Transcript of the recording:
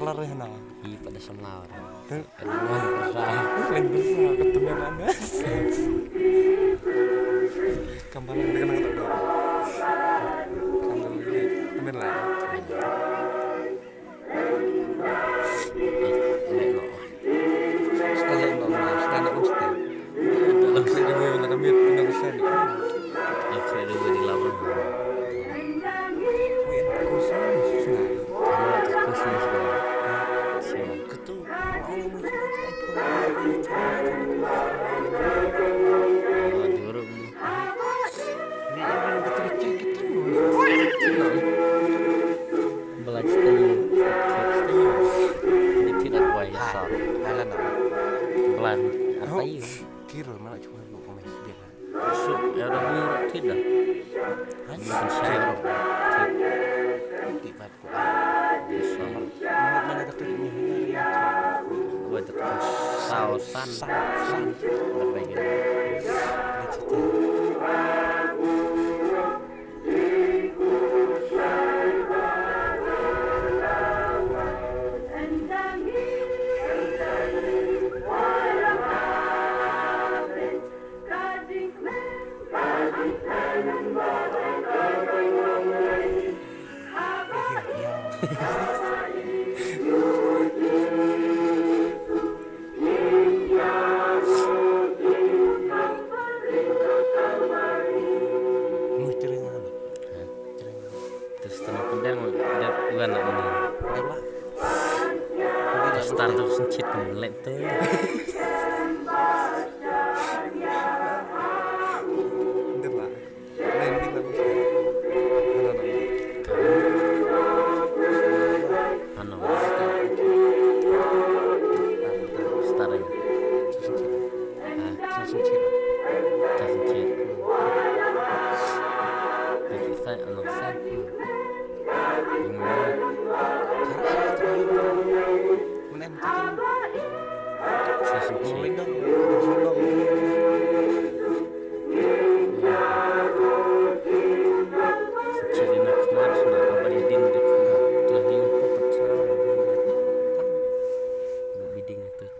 kelar ya nah. Iya pada semlawar. Heh. Enak besar. Lain besar ketemu anas. Kampalan dia kena tak dong. Kalau ini temen lah. Lek no. Sekali stand up stand. Dalam sini gue bilang kami punya kesan. Ya saya dulu di lawan. Wih, khusus nah. Kalau khusus kalau siapa? Ketu. Oh diurut. Ini yang kecil gitu. Belajar stay. Ini tidak kuat ya soal. Halan apa? Belan apa itu? Kira malah cuma lu komen biasa. Sup ya udah ngurut tidak. Bukan saya. Tibat kok. Bisa. Menurut mana ketunya ya. Buat terus sausan. Berbagi. Terus teman pedang dia bukan nak ini. Start terus sencit melek tuh. Ano? Start aja. Sencit. Jadi saya anak saya. Saya sencit.